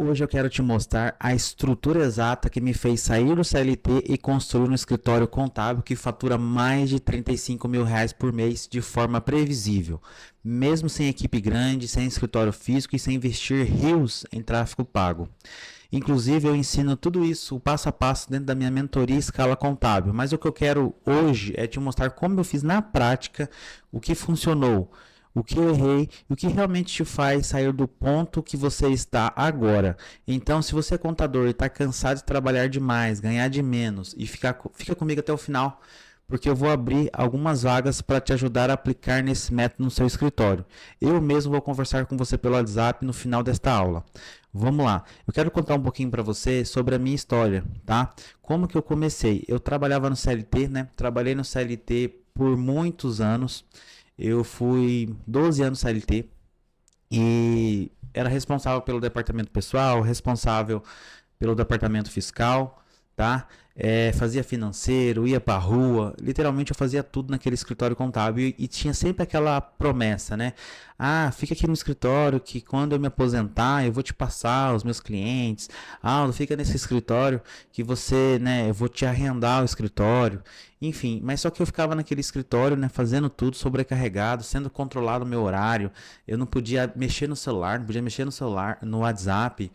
Hoje eu quero te mostrar a estrutura exata que me fez sair do CLT e construir um escritório contábil que fatura mais de R$ 35.000 por mês de forma previsível, mesmo sem equipe grande, sem escritório físico e sem investir rios em tráfego pago. Inclusive, eu ensino tudo isso, o passo a passo, dentro da minha mentoria Escala Contábil. Mas o que eu quero hoje é te mostrar como eu fiz na prática, o que funcionou, o que eu errei e o que realmente te faz sair do ponto que você está agora. Então, se você é contador e está cansado de trabalhar demais, ganhar de menos e fica comigo até o final, porque eu vou abrir algumas vagas para te ajudar a aplicar nesse método no seu escritório. Eu mesmo vou conversar com você pelo WhatsApp no final desta aula. Vamos lá. Eu quero contar um pouquinho para você sobre a minha história, tá? Como que eu comecei? Eu trabalhava no CLT, né? Trabalhei no CLT por muitos anos. Eu fui 12 anos CLT e era responsável pelo departamento pessoal, responsável pelo departamento fiscal, tá? Fazia financeiro, ia pra rua, literalmente eu fazia tudo naquele escritório contábil e tinha sempre aquela promessa, né? Ah, fica aqui no escritório que quando eu me aposentar eu vou te passar os meus clientes. Ah, fica nesse escritório que você, né, eu vou te arrendar o escritório. Enfim, mas só que eu ficava naquele escritório, né, fazendo tudo sobrecarregado, sendo controlado o meu horário. Eu não podia mexer no celular, não podia mexer no celular, no WhatsApp,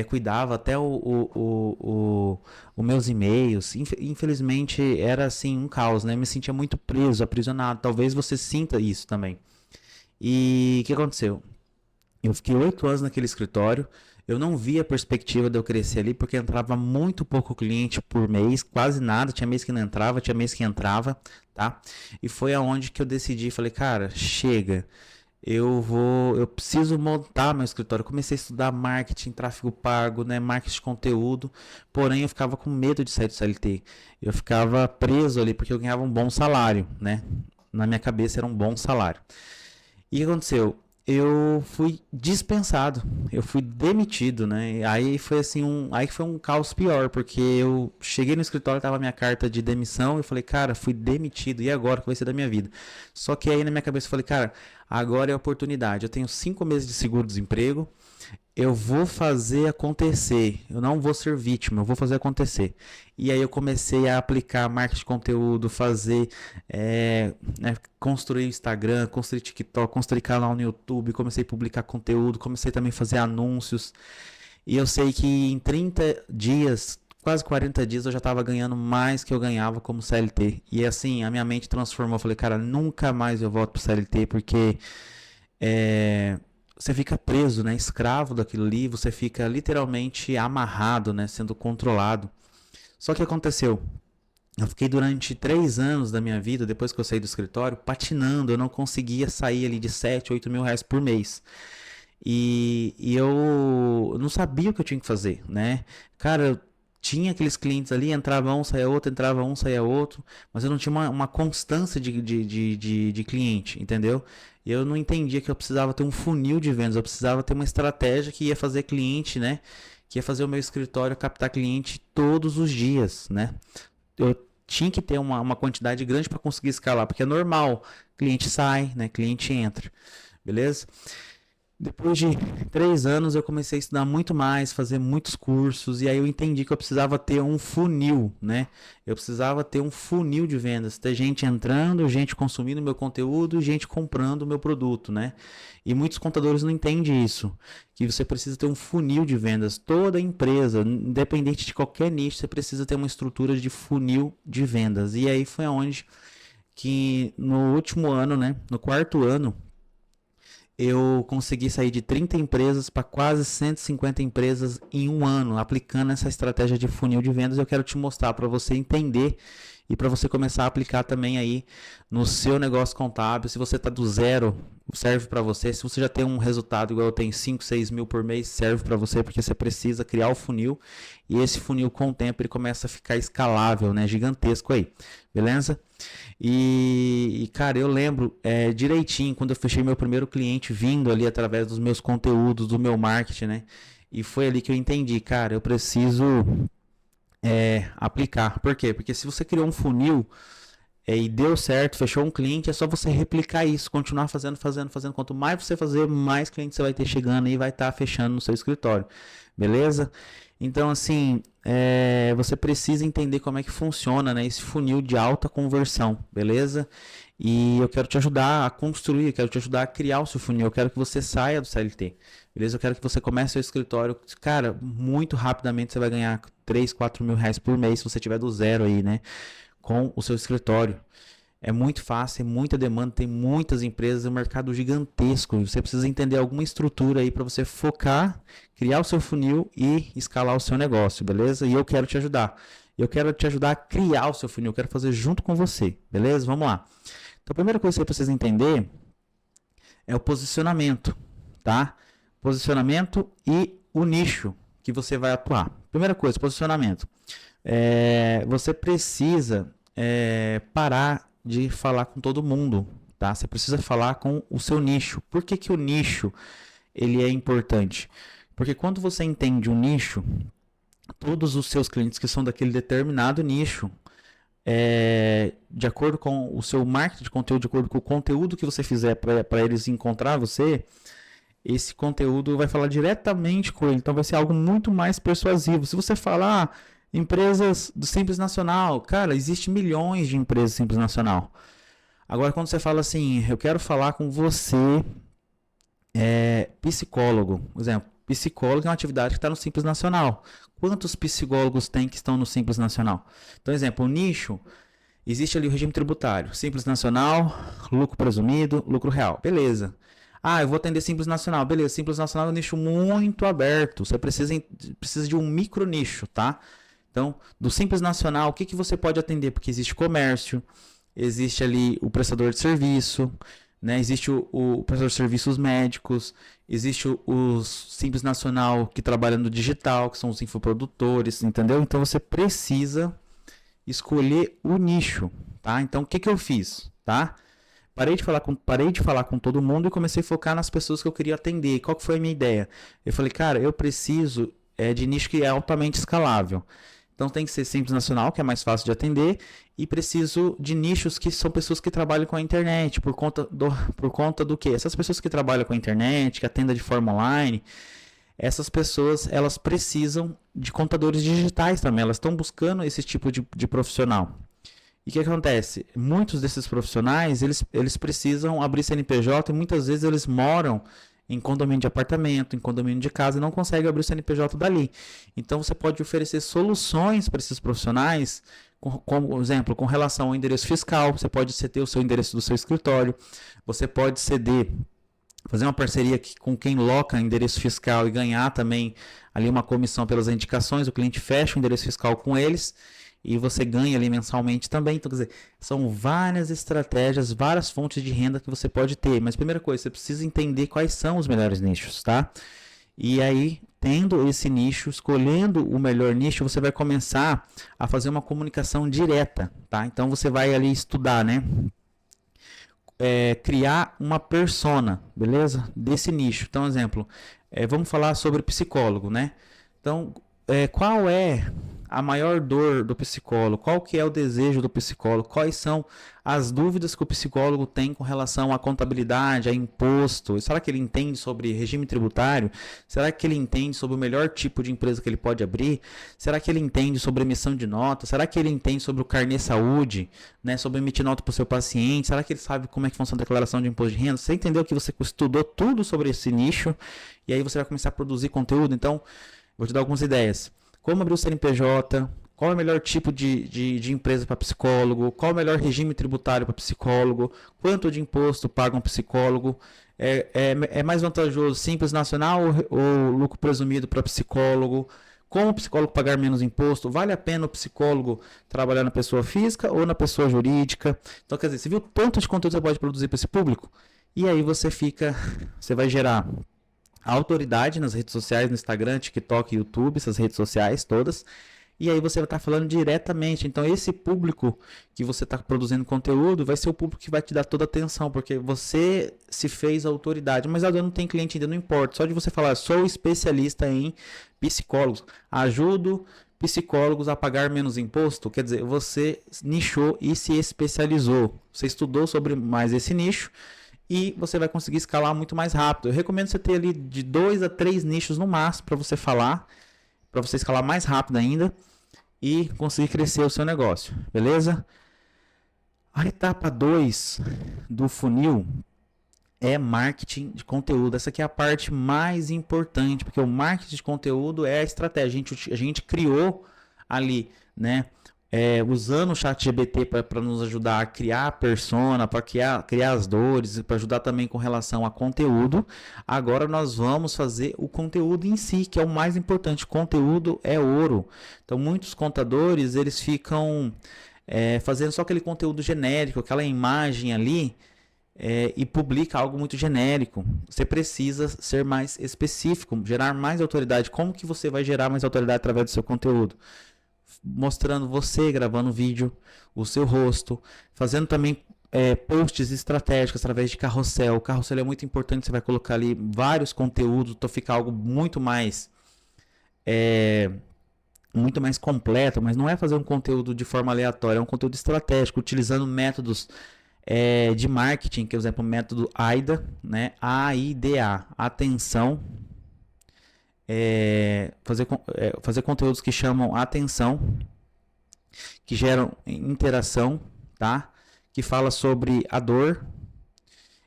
cuidava até os meus e-mails. Infelizmente era assim um caos, né? Eu me sentia muito preso, aprisionado. Talvez você sinta isso também. E o que aconteceu? Eu fiquei 8 anos naquele escritório. Eu não via a perspectiva de eu crescer ali, porque entrava muito pouco cliente por mês, quase nada. Tinha mês que não entrava, tinha mês que entrava, tá? E foi aonde que eu decidi, falei, cara, chega. Eu preciso montar meu escritório. Eu comecei a estudar marketing, tráfego pago, né, marketing de conteúdo. Porém, eu ficava com medo de sair do CLT. Eu ficava preso ali porque eu ganhava um bom salário, né? Na minha cabeça era um bom salário. E o que aconteceu? Eu fui dispensado, eu fui demitido, né? Aí foi assim aí foi um caos pior, porque eu cheguei no escritório, tava a minha carta de demissão, eu falei, cara, fui demitido, e agora o que vai ser da minha vida? Só que aí na minha cabeça eu falei, cara, agora é a oportunidade. Eu tenho 5 meses de seguro-desemprego, eu vou fazer acontecer. Eu não vou ser vítima, eu vou fazer acontecer. E aí eu comecei a aplicar marketing de conteúdo, fazer, construir Instagram, construir TikTok, construir canal no YouTube, comecei a publicar conteúdo, comecei também a fazer anúncios. E eu sei que em 30 dias, quase 40 dias, eu já estava ganhando mais que eu ganhava como CLT. E assim, a minha mente transformou. Eu falei, cara, nunca mais eu volto pro CLT, porque é, você fica preso, né, escravo daquilo ali, você fica literalmente amarrado, né, sendo controlado. Só que aconteceu, eu fiquei durante 3 anos da minha vida, depois que eu saí do escritório, patinando, eu não conseguia sair ali de 7, 8 mil reais por mês. E eu não sabia o que eu tinha que fazer, né? Cara, eu tinha aqueles clientes ali, entrava um, saía outro, entrava um, saía outro, mas eu não tinha uma constância de cliente, entendeu? E eu não entendia que eu precisava ter um funil de vendas, eu precisava ter uma estratégia que ia fazer cliente, né? Que ia fazer o meu escritório captar cliente todos os dias, né? Eu tinha que ter uma quantidade grande para conseguir escalar, porque é normal, cliente sai, né? Cliente entra, beleza? Depois de 3 anos eu comecei a estudar muito mais, fazer muitos cursos, e aí eu entendi que eu precisava ter um funil, né? Eu precisava ter um funil de vendas, ter gente entrando, gente consumindo meu conteúdo, gente comprando o meu produto, né? E muitos contadores não entendem isso, que você precisa ter um funil de vendas. Toda empresa, independente de qualquer nicho, você precisa ter uma estrutura de funil de vendas. E aí foi onde que no último ano, né, no quarto ano, eu consegui sair de 30 empresas para quase 150 empresas em um ano, aplicando essa estratégia de funil de vendas. Eu quero te mostrar para você entender e para você começar a aplicar também aí no seu negócio contábil. Se você está do zero, serve para você. Se você já tem um resultado igual eu tenho, 5, 6 mil por mês, serve para você, porque você precisa criar o funil. E esse funil, com o tempo, ele começa a ficar escalável, né? Gigantesco aí, beleza? Cara, eu lembro direitinho quando eu fechei meu primeiro cliente vindo ali através dos meus conteúdos, do meu marketing, né? E foi ali que eu entendi, cara, eu preciso aplicar. Por quê? Porque se você criou um funil, e deu certo, fechou um cliente, é só você replicar isso, continuar fazendo. Quanto mais você fazer, mais clientes você vai ter chegando e vai estar fechando no seu escritório, beleza? Então, assim, você precisa entender como é que funciona, né, esse funil de alta conversão, beleza? E eu quero te ajudar a construir, eu quero te ajudar a criar o seu funil, eu quero que você saia do CLT, beleza? Eu quero que você comece seu escritório, cara, muito rapidamente você vai ganhar 3, 4 mil reais por mês se você tiver do zero aí, né? Com o seu escritório. É muito fácil, é muita demanda, tem muitas empresas, é um mercado gigantesco. Você precisa entender alguma estrutura aí para você focar, criar o seu funil e escalar o seu negócio, beleza? E eu quero te ajudar. Eu quero te ajudar a criar o seu funil, eu quero fazer junto com você, beleza? Vamos lá. Então, a primeira coisa que você precisa entender é o posicionamento, tá? Posicionamento e o nicho que você vai atuar. Primeira coisa, posicionamento. Você precisa parar de falar com todo mundo, tá? Você precisa falar com o seu nicho. Por que que o nicho ele é importante? Porque quando você entende um nicho, todos os seus clientes que são daquele determinado nicho, de acordo com o seu marketing de conteúdo, de acordo com o conteúdo que você fizer para eles encontrar você, esse conteúdo vai falar diretamente com ele. Então vai ser algo muito mais persuasivo. Se você falar empresas do Simples Nacional, cara, existe milhões de empresas do Simples Nacional. Agora, quando você fala assim, eu quero falar com você, psicólogo, por exemplo, psicólogo é uma atividade que está no Simples Nacional. Quantos psicólogos tem que estão no Simples Nacional? Então, exemplo, o nicho, existe ali o regime tributário, Simples Nacional, lucro presumido, lucro real, beleza. Ah, eu vou atender Simples Nacional, beleza, Simples Nacional é um nicho muito aberto, você precisa de um micro nicho, tá? Então, do Simples Nacional, o que que você pode atender? Porque existe comércio, existe ali o prestador de serviço, né? Existe o prestador de serviços médicos, existe o Simples Nacional que trabalha no digital, que são os infoprodutores, entendeu? Então, você precisa escolher o nicho, tá? Então, o que que eu fiz, tá? Parei de falar com todo mundo e comecei a focar nas pessoas que eu queria atender. Qual que foi a minha ideia? Eu falei, cara, eu preciso de nicho que é altamente escalável. Então tem que ser Simples Nacional, que é mais fácil de atender, e preciso de nichos que são pessoas que trabalham com a internet, por conta do quê? Essas pessoas que trabalham com a internet, que atendem de forma online, essas pessoas, elas precisam de contadores digitais também, elas estão buscando esse tipo de profissional. E o que acontece? Muitos desses profissionais, eles precisam abrir CNPJ e muitas vezes eles moram em condomínio de apartamento, em condomínio de casa e não conseguem abrir o CNPJ dali. Então você pode oferecer soluções para esses profissionais, como exemplo, com relação ao endereço fiscal, você pode ceder o seu endereço do seu escritório, você pode fazer uma parceria com quem loca endereço fiscal e ganhar também ali uma comissão pelas indicações, o cliente fecha o endereço fiscal com eles e você ganha ali mensalmente também. Então, quer dizer, são várias estratégias, várias fontes de renda que você pode ter. Mas, primeira coisa, você precisa entender quais são os melhores nichos, tá? E aí, tendo esse nicho, escolhendo o melhor nicho, você vai começar a fazer uma comunicação direta, tá? Então, você vai ali estudar, né? Criar uma persona, beleza? Desse nicho. Então, exemplo, vamos falar sobre psicólogo, né? Então, qual é a maior dor do psicólogo? Qual que é o desejo do psicólogo? Quais são as dúvidas que o psicólogo tem com relação à contabilidade, a imposto? Será que ele entende sobre regime tributário? Será que ele entende sobre o melhor tipo de empresa que ele pode abrir? Será que ele entende sobre emissão de nota? Será que ele entende sobre o carnê saúde, né? Sobre emitir nota para o seu paciente? Será que ele sabe como é que funciona a declaração de imposto de renda? Você entendeu que você estudou tudo sobre esse nicho e aí você vai começar a produzir conteúdo? Então, vou te dar algumas ideias. Como abrir o CNPJ, qual é o melhor tipo de empresa para psicólogo, qual é o melhor regime tributário para psicólogo, quanto de imposto paga um psicólogo, é mais vantajoso Simples Nacional ou lucro presumido para psicólogo, como o psicólogo pagar menos imposto, vale a pena o psicólogo trabalhar na pessoa física ou na pessoa jurídica? Então, quer dizer, você viu tanto de conteúdo que você pode produzir para esse público? E aí você vai gerar a autoridade nas redes sociais, no Instagram, TikTok, YouTube, essas redes sociais todas. E aí você vai estar falando diretamente. Então esse público que você está produzindo conteúdo vai ser o público que vai te dar toda a atenção, porque você se fez autoridade. Mas eu não tenho cliente ainda, não importa. Só de você falar, sou especialista em psicólogos, ajudo psicólogos a pagar menos imposto, quer dizer, você nichou e se especializou. Você estudou sobre mais esse nicho e você vai conseguir escalar muito mais rápido. Eu recomendo você ter ali de 2 a 3 nichos no máximo para você falar, para você escalar mais rápido ainda e conseguir crescer o seu negócio, beleza? A etapa 2 do funil é marketing de conteúdo. Essa aqui é a parte mais importante, porque o marketing de conteúdo é a estratégia. A gente criou ali, né? Usando o ChatGPT para nos ajudar a criar a persona, para criar as dores, para ajudar também com relação a conteúdo. Agora nós vamos fazer o conteúdo em si, que é o mais importante. Conteúdo é ouro. Então muitos contadores eles ficam fazendo só aquele conteúdo genérico, aquela imagem ali. E publica algo muito genérico. Você precisa ser mais específico, gerar mais autoridade. Como que você vai gerar mais autoridade através do seu conteúdo? Mostrando você gravando vídeo, o seu rosto, fazendo também posts estratégicos através de carrossel. O carrossel é muito importante, você vai colocar ali vários conteúdos, então fica algo muito mais completo, mas não é fazer um conteúdo de forma aleatória, é um conteúdo estratégico, utilizando métodos de marketing, que é, por exemplo, o método AIDA, né? AIDA, atenção, fazer conteúdos que chamam atenção, que geram interação, tá? Que fala sobre a dor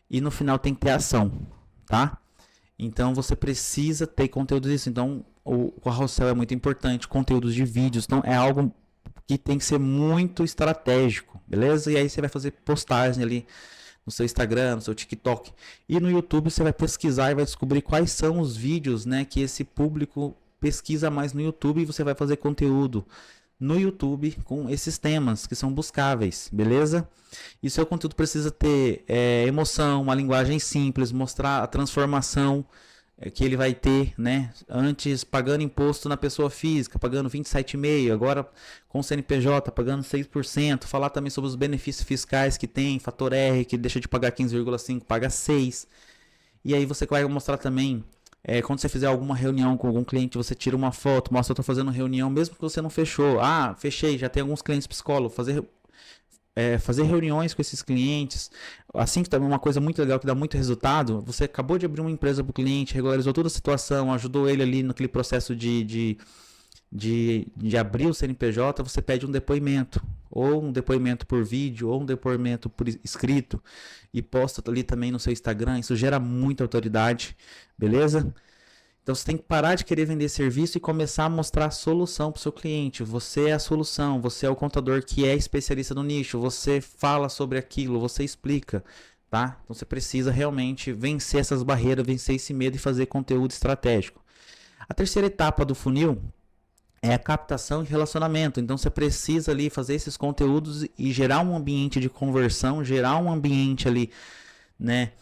e no final tem que ter ação, tá? Então você precisa ter conteúdo disso. Então o carrossel é muito importante, conteúdos de vídeos, então é algo que tem que ser muito estratégico, beleza? E aí você vai fazer postagem ali no seu Instagram, no seu TikTok. E no YouTube você vai pesquisar e vai descobrir quais são os vídeos, né, que esse público pesquisa mais no YouTube, e você vai fazer conteúdo no YouTube com esses temas que são buscáveis, beleza? E seu conteúdo precisa ter emoção, uma linguagem simples, mostrar a transformação que ele vai ter, né? Antes pagando imposto na pessoa física, pagando 27,5%, agora com o CNPJ pagando 6%, falar também sobre os benefícios fiscais que tem, fator R, que deixa de pagar 15,5%, paga 6%. E aí você vai mostrar também, quando você fizer alguma reunião com algum cliente, você tira uma foto, mostra: eu estou fazendo reunião, mesmo que você não fechou. Ah, fechei, já tem alguns clientes psicólogos, fazer reuniões com esses clientes. Assim, que também é uma coisa muito legal que dá muito resultado. Você acabou de abrir uma empresa para o cliente, regularizou toda a situação, ajudou ele ali naquele processo de abrir o CNPJ, você pede um depoimento, ou um depoimento por vídeo, ou um depoimento por escrito, e posta ali também no seu Instagram. Isso gera muita autoridade, beleza? Então você tem que parar de querer vender serviço e começar a mostrar a solução para o seu cliente. Você é a solução, você é o contador que é especialista no nicho, você fala sobre aquilo, você explica, tá? Então você precisa realmente vencer essas barreiras, vencer esse medo e fazer conteúdo estratégico. A terceira etapa do funil é a captação e relacionamento. Então você precisa ali fazer esses conteúdos e gerar um ambiente de conversão, gerar um ambiente ali, né,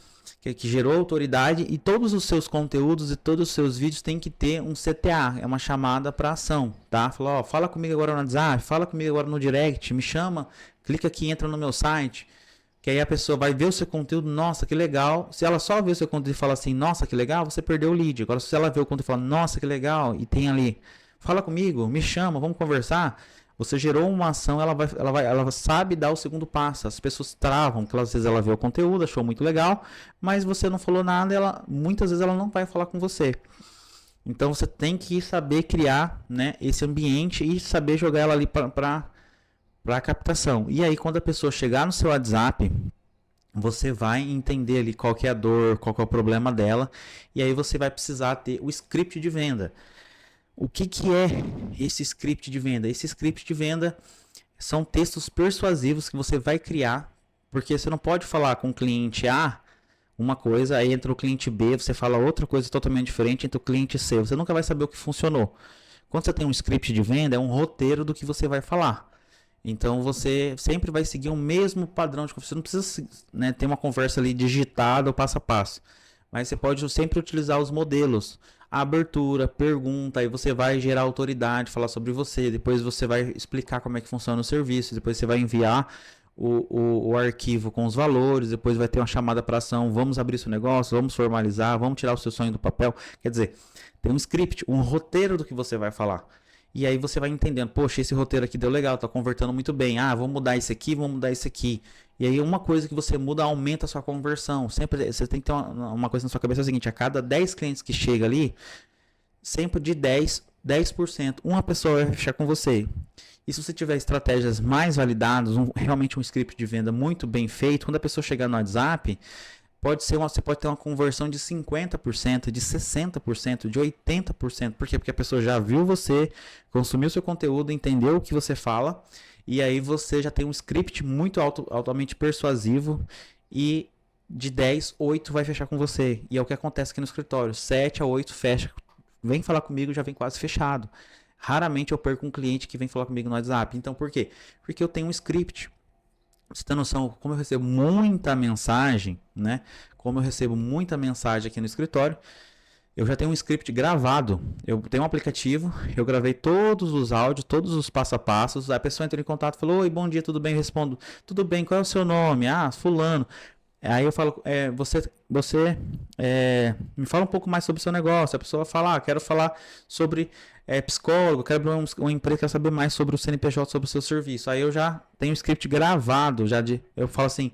que gerou autoridade, e todos os seus conteúdos e todos os seus vídeos tem que ter um CTA, é uma chamada para ação, tá? Fala comigo agora no WhatsApp, fala comigo agora no direct, me chama, clica aqui, entra no meu site, que aí a pessoa vai ver o seu conteúdo, nossa, que legal. Se ela só ver o seu conteúdo e fala assim, nossa, que legal, você perdeu o lead. Agora, se ela ver o conteúdo e fala, nossa, que legal, e tem ali, fala comigo, me chama, vamos conversar, você gerou uma ação, ela sabe dar o segundo passo. As pessoas travam, porque às vezes ela vê o conteúdo, achou muito legal, mas você não falou nada, muitas vezes ela não vai falar com você. Então você tem que saber criar, né, esse ambiente e saber jogar ela ali para a captação. E aí quando a pessoa chegar no seu WhatsApp, você vai entender ali qual que é a dor, qual que é o problema dela, e aí você vai precisar ter o script de venda. O que é esse script de venda? Esse script de venda são textos persuasivos que você vai criar, porque você não pode falar com o cliente A uma coisa, aí entra o cliente B, você fala outra coisa totalmente diferente, entra o cliente C, você nunca vai saber o que funcionou. Quando você tem um script de venda, é um roteiro do que você vai falar. Então você sempre vai seguir o mesmo padrão de conversa. Você não precisa, né, ter uma conversa ali digitada ou passo a passo, mas você pode sempre utilizar os modelos. A abertura, pergunta, aí você vai gerar autoridade, falar sobre você, depois você vai explicar como é que funciona o serviço, depois você vai enviar o arquivo com os valores, depois vai ter uma chamada para ação, vamos abrir seu negócio, vamos formalizar, vamos tirar o seu sonho do papel. Quer dizer, tem um script, um roteiro do que você vai falar. E aí você vai entendendo, poxa, esse roteiro aqui deu legal, tá convertendo muito bem. Ah, vou mudar isso aqui, vou mudar isso aqui. E aí uma coisa que você muda aumenta a sua conversão. Sempre você tem que ter uma coisa na sua cabeça, é o seguinte, a cada 10 clientes que chega ali, sempre de 10%, uma pessoa vai fechar com você. E se você tiver estratégias mais validadas, realmente um script de venda muito bem feito, quando a pessoa chegar no WhatsApp, você pode ter uma conversão de 50%, de 60%, de 80%. Por quê? Porque a pessoa já viu você, consumiu seu conteúdo, entendeu o que você fala, e aí você já tem um script muito altamente persuasivo e de 10, 8 vai fechar com você. E é o que acontece aqui no escritório. 7 a 8 fecha. Vem falar comigo, já vem quase fechado. Raramente eu perco um cliente que vem falar comigo no WhatsApp. Então por quê? Porque eu tenho um script. Você tem noção, como eu recebo muita mensagem, né? Como eu recebo muita mensagem aqui no escritório, eu já tenho um script gravado. Eu tenho um aplicativo, eu gravei todos os áudios, todos os passo a passos. A pessoa entra em contato e falou: oi, bom dia, tudo bem? Eu respondo: tudo bem, qual é o seu nome? Ah, fulano. Aí eu falo: você me fala um pouco mais sobre o seu negócio. A pessoa fala: quero falar sobre psicólogo, quero abrir uma empresa, quero saber mais sobre o CNPJ, sobre o seu serviço. Aí eu já tenho um script gravado, eu falo assim: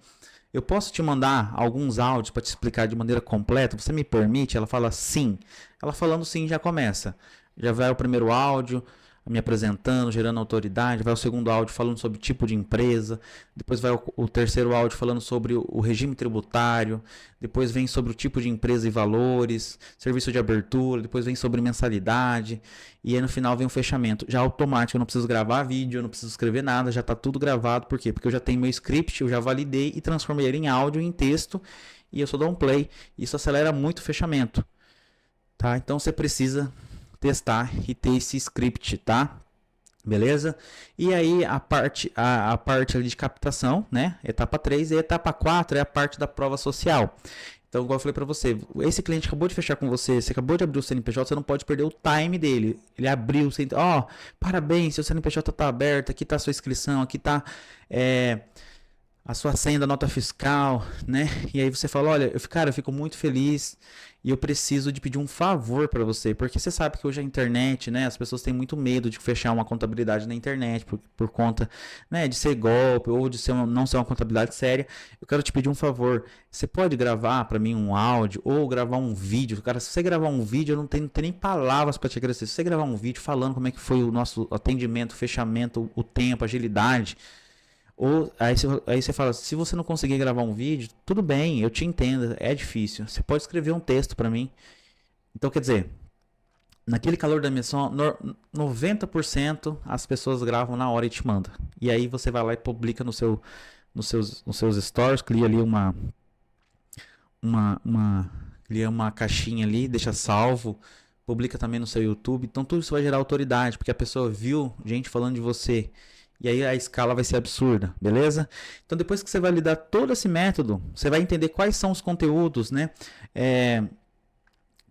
eu posso te mandar alguns áudios para te explicar de maneira completa? Você me permite? Ela fala sim. Ela falando sim já começa. Já vai o primeiro áudio me apresentando, gerando autoridade, vai o segundo áudio falando sobre tipo de empresa, depois vai o terceiro áudio falando sobre o regime tributário, depois vem sobre o tipo de empresa e valores, serviço de abertura, depois vem sobre mensalidade, e aí no final vem o fechamento, já automático, eu não preciso gravar vídeo, eu não preciso escrever nada, já está tudo gravado. Por quê? Porque eu já tenho meu script, eu já validei e transformei ele em áudio, em texto, e eu só dou um play. Isso acelera muito o fechamento, tá? Então você precisa testar e ter esse script, tá? Beleza? E aí a parte ali de captação, né? Etapa 3 e etapa 4 é a parte da prova social. Então, igual eu falei para você, esse cliente acabou de fechar com você, você acabou de abrir o CNPJ, você não pode perder o time dele. Ele abriu, parabéns, seu CNPJ está aberto, aqui está a sua inscrição, aqui está a sua senha da nota fiscal, né? E aí você fala: olha, eu fico muito feliz e eu preciso de pedir um favor para você, porque você sabe que hoje a internet, né? As pessoas têm muito medo de fechar uma contabilidade na internet por conta, né, de ser golpe ou de não ser uma contabilidade séria. Eu quero te pedir um favor. Você pode gravar para mim um áudio ou gravar um vídeo? Cara, se você gravar um vídeo, eu não tenho nem palavras para te agradecer. Se você gravar um vídeo falando como é que foi o nosso atendimento, fechamento, o tempo, agilidade. Ou aí você fala: se você não conseguir gravar um vídeo, tudo bem, eu te entendo, é difícil. Você pode escrever um texto para mim. Então, quer dizer, naquele calor da missão, 90% as pessoas gravam na hora e te mandam. E aí você vai lá e publica nos seus stories, cria ali cria uma caixinha ali, deixa salvo, publica também no seu YouTube. Então tudo isso vai gerar autoridade, porque a pessoa viu gente falando de você. E aí a escala vai ser absurda, beleza? Então depois que você validar todo esse método, você vai entender quais são os conteúdos, né?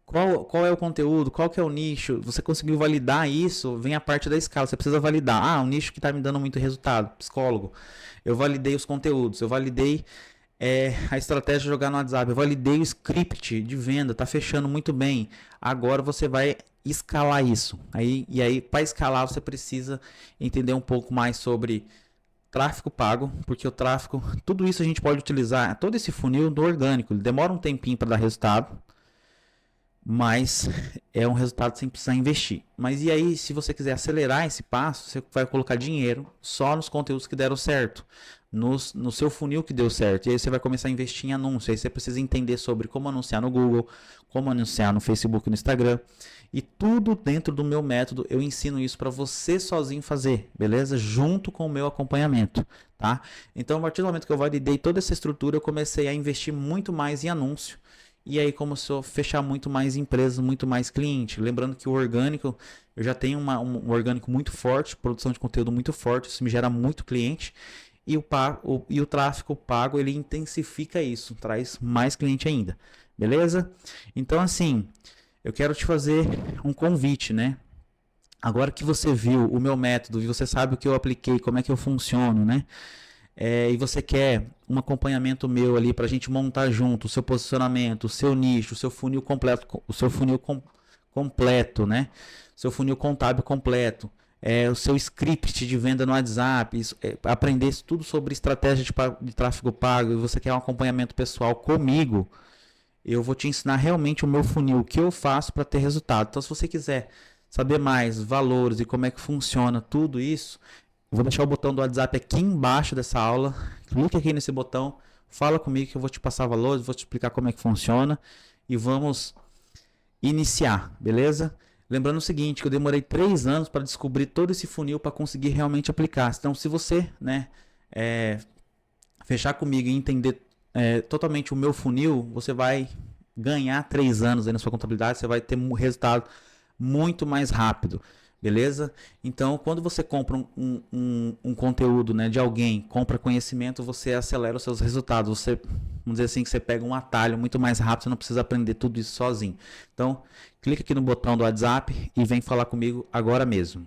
Qual é o conteúdo, qual que é o nicho. Você conseguiu validar isso, vem a parte da escala. Você precisa validar. O nicho que está me dando muito resultado, psicólogo. Eu validei os conteúdos, eu validei a estratégia de jogar no WhatsApp, eu validei o script de venda, tá fechando muito bem. Agora você vai escalar isso. E aí, para escalar, você precisa entender um pouco mais sobre tráfego pago, porque o tráfego, tudo isso a gente pode utilizar, todo esse funil do orgânico. Ele demora um tempinho para dar resultado, mas é um resultado sem precisar investir. Mas e aí, se você quiser acelerar esse passo, você vai colocar dinheiro só nos conteúdos que deram certo, no seu funil que deu certo. E aí você vai começar a investir em anúncio. Aí você precisa entender sobre como anunciar no Google, como anunciar no Facebook, no Instagram. E tudo dentro do meu método, eu ensino isso para você sozinho fazer, beleza? Junto com o meu acompanhamento, tá? Então, a partir do momento que eu validei toda essa estrutura, eu comecei a investir muito mais em anúncio. E aí começou a fechar muito mais empresas, muito mais cliente. Lembrando que o orgânico, eu já tenho um orgânico muito forte, produção de conteúdo muito forte, isso me gera muito cliente. E o tráfego pago, ele intensifica isso, traz mais cliente ainda, beleza? Então, assim, eu quero te fazer um convite, né? Agora que você viu o meu método e você sabe o que eu apliquei, como é que eu funciono, né? E você quer um acompanhamento meu ali para a gente montar junto o seu posicionamento, o seu nicho, o seu funil completo, completo, né? Seu funil contábil completo. o seu script de venda no WhatsApp, aprender tudo sobre estratégia de tráfego pago, e você quer um acompanhamento pessoal comigo, eu vou te ensinar realmente o meu funil, o que eu faço para ter resultado. Então, se você quiser saber mais valores e como é que funciona tudo isso, eu vou deixar o botão do WhatsApp aqui embaixo dessa aula. Clique aqui nesse botão, fala comigo que eu vou te passar valores, vou te explicar como é que funciona e vamos iniciar, beleza? Lembrando o seguinte, que eu demorei 3 anos para descobrir todo esse funil para conseguir realmente aplicar. Então, se você, né, fechar comigo e entender totalmente o meu funil, você vai ganhar 3 anos aí na sua contabilidade, você vai ter um resultado muito mais rápido, beleza? Então, quando você compra um conteúdo, né, de alguém, compra conhecimento, você acelera os seus resultados. Você, vamos dizer assim, que você pega um atalho muito mais rápido, você não precisa aprender tudo isso sozinho. Então, clica aqui no botão do WhatsApp e vem falar comigo agora mesmo.